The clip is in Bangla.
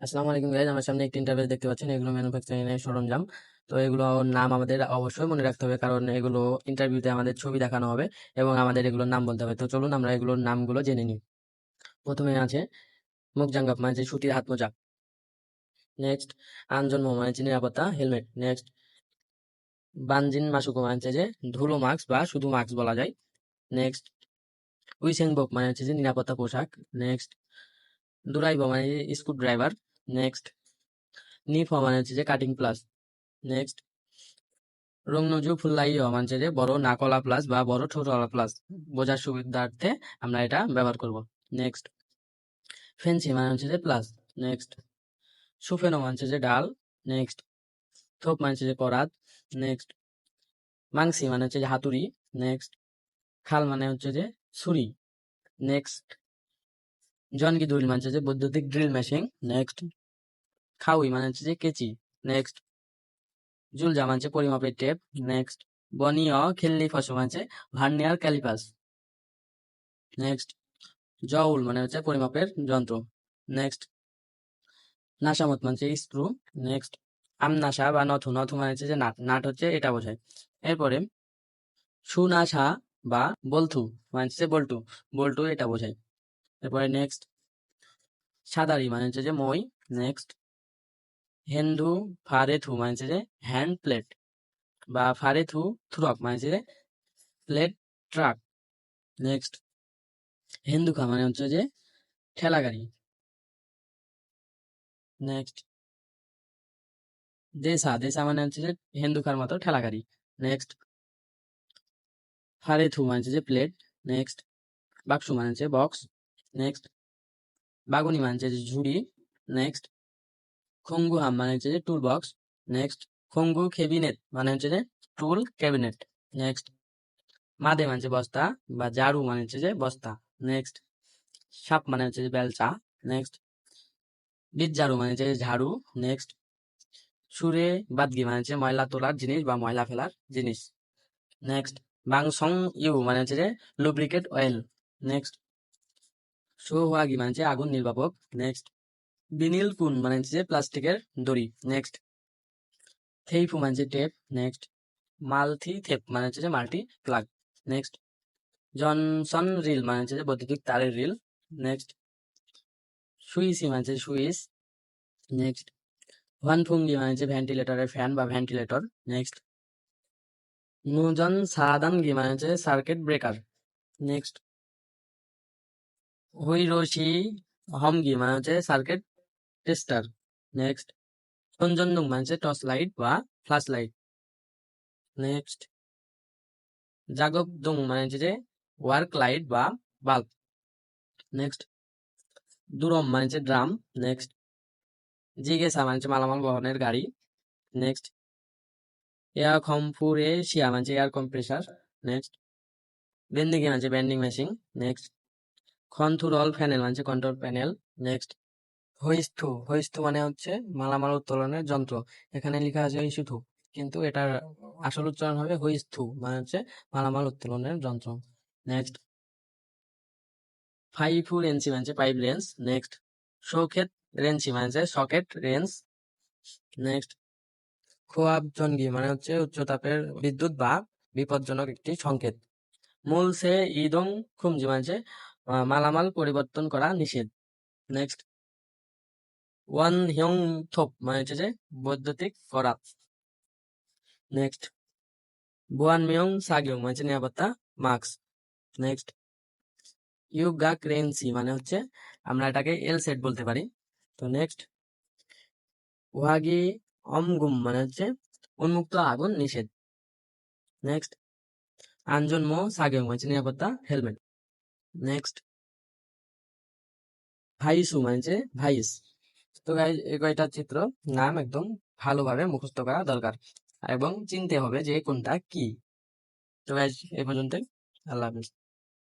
আসসালামু আলাইকুম গাইজ, আমার সামনে একটি ইন্টারফেস দেখতে পাচ্ছেন। এগুলো ম্যানুফ্যাকচারিং এর সরঞ্জাম। তো এগুলোর নাম আমাদের অবশ্যই মনে রাখতে হবে, কারণ এগুলো ইন্টারভিউতে আমাদের ছবি দেখানো হবে এবং আমাদের এগুলোর নাম বলতে হবে। তো চলুন আমরা এগুলোর নামগুলো জেনে নিই। প্রথমে আছে মুখ জাঙ্গাপ, মানে হচ্ছে সুতির হাত মোজা। নেক্সট আঞ্জন মানে হচ্ছে নিরাপত্তা হেলমেট। নেক্সট বানজিন মাসুকো মানে হচ্ছে যে ধুলো মাস্ক বা শুধু মাস্ক বলা যায়। নেক্সট উইসেংবক মানে হচ্ছে যে নিরাপত্তা পোশাক। নেক্সট দুরাইব মানে স্ক্রু ড্রাইভার। নেক্সট নিফ মানে হচ্ছে যে কাটিং প্লাস। নেক্সট রংনজু ফুল্লাইও মানে যে বড় নাকলা প্লাস বা বড় ঠোঁটওয়ালা প্লাস বোঝার সুবিধার্থে আমরা এটা ব্যবহার করব। নেক্সট ফেন্সি মানে হচ্ছে যে প্লাস। নেক্সট সুফেনো মানে হচ্ছে যে ডাল। নেক্সট থোপ মানে হচ্ছে যে করাত। নেক্সট মাংসি মানে হচ্ছে যে হাতুড়ি। নেক্সট খাল মানে হচ্ছে যে ছুরি। নেক্সট জনকি ড্রিল মানে হচ্ছে যে বৈদ্যুতিক ড্রিল মেশিন। নেক্সট খাউই মানে হচ্ছে যে কেচি। নেক্সট জুলজা মানে হচ্ছে পরিমাপের টেপ। নেক্সট বনিয় খেললি ফসল মানে হচ্ছে ভার্নিয়ার ক্যালিপাস। নেক্সট জউল মানে হচ্ছে পরিমাপের যন্ত্র। নেক্সট নাসামত মানে হচ্ছে স্ক্রু। নেক্সট আমনাসা বা নথু, নথু মানে হচ্ছে যে নাট, নাট হচ্ছে এটা বোঝায়। এরপরে সুনাসা বা বল্থু মানে হচ্ছে বল্টু, বল্টু এটা বোঝায়। এরপরে নেক্সট সাদারি মানে হচ্ছে যে মই। নেক্সট হেন্দু ফারেথু মানে হচ্ছে যে হ্যান্ড প্লেট বা ফারেথু থ্রক মানে হচ্ছে যে প্লেট ট্রাক। নেক্সট হেন্দুকা মানে হচ্ছে যে ঠেলা গাড়ি। নেক্সট দেশা, দেশা মানে হচ্ছে যে হেন্দুকার মতো ঠেলা গাড়ি। নেক্সট ফারেথু মানে হচ্ছে যে প্লেট। নেক্সট বাক্সু মানে হচ্ছে বক্স। নেক্সট বাগুনি মানে হচ্ছে যে ঝুড়ি। নেক্সট খঙ্গু হাম মানে হচ্ছে যে টুল বক্স। নেক্সট খঙ্গু ক্যাবিনেট মানে হচ্ছে যে টুল ক্যাবিনেট। নেক্সট মাদে মানে হচ্ছে বস্তা বা ঝাড়ু মানে হচ্ছে যে বস্তা। নেক্সট সাপ মানে হচ্ছে যে বেলচা। নেক্সট বিট ঝাড়ু মানে হচ্ছে যে ঝাড়ু। নেক্সট সুরে বাদগি মানে হচ্ছে ময়লা তোলার জিনিস বা ময়লা ফেলার জিনিস। নেক্সট বাংসং ইউ মানে হচ্ছে যে লুব্রিকেট অয়েল। নেক্সট সোহাগি মানে হচ্ছে আগুন নির্বাপক। নেক্সট বিনিল কুন মানে হচ্ছে যে প্লাস্টিকের দড়ি। নেক্সট থেইফু মানে হচ্ছে টেপ। নেক্সট মাল্টি থেপ মানে হচ্ছে যে multi plug. Next Johnson reel মানে হচ্ছে যে বৈদ্যুতিক তারের রিল। নেক্সট সুইসি মানে হচ্ছে সুইচ। নেক্সট ভানফুঙ্গি মানে হচ্ছে ভেন্টিলেটরের ফ্যান বা ভেন্টিলেটর। নেক্সট নুজন সাদানগি মানে হচ্ছে সার্কিট ব্রেকার। নেক্সট হুইরোশি হমগি মানে হচ্ছে সার্কিট টেস্টার। নেক্সট সঞ্জনদুং মানে হচ্ছে টর্চ লাইট বা ফ্ল্যাশ লাইট। নেক্সট জাগবদুং মানে হচ্ছে যে ওয়ার্ক লাইট বা বাল্ব। নেক্সট দুরম মানে হচ্ছে ড্রাম। নেক্সট জিগেসা মানে হচ্ছে মালামাল বহনের গাড়ি। নেক্সট এয়ার কম্পুরে শিয়া মানে হচ্ছে এয়ার কম্প্রেসার। নেক্সট বেন্ডিং মানে হচ্ছে bending machine. Next control panel মানে হচ্ছে কন্ট্রোল প্যানেল। নেক্সট হইস্থু, হইস্থু মানে হচ্ছে মালামাল উত্তোলনের যন্ত্র। এখানে লেখা আছে হইসুথু, কিন্তু এটার আসল উচ্চারণ হবে হইস্থু, মানে হচ্ছে মালামাল উত্তোলনের যন্ত্র। নেক্সট ফাইফু রেঞ্চি মানে হচ্ছে পাইপ রেঞ্চ। নেক্সট সকেট রেঞ্চি মানে হচ্ছে সকেট রেঞ্চ। নেক্সট খোয়াব জনগি মানে হচ্ছে উচ্চতাপের বিদ্যুৎ বা বিপজ্জনক একটি সংকেত। মূল সে ইদং খুমজি মানে হচ্ছে মালামাল পরিবর্তন করা নিষেধ। নেক্সট ওয়ান হিয়ং থোপ মানে হচ্ছে যে বৈদ্যুতিক করাত। নেক্সট বুয়ান মিয়ং সাগিয়ং মানে হচ্ছে নিরাপত্তা মাস্ক। নেক্সট ইউগা ক্রেনসি মানে হচ্ছে আমরা এটাকে এল সেট বলতে পারি। তো নেক্সট ওয়াগি অমগুম মানে হচ্ছে উন্মুক্ত আগুন নিষেধ। নেক্সট আঞ্জনমো সাগিয়ং মানে হচ্ছে নিরাপত্তা হেলমেট। নেক্সট ভাইসু মানে হচ্ছে ভাইস। তো গাইজ এই কয়টা চিত্র নাম একদম ভালোভাবে মুখস্থ করা দরকার এবং চিনতে হবে যে কোনটা কি। তো গাইজ এই পর্যন্তই। আল্লাহ হাফিজ।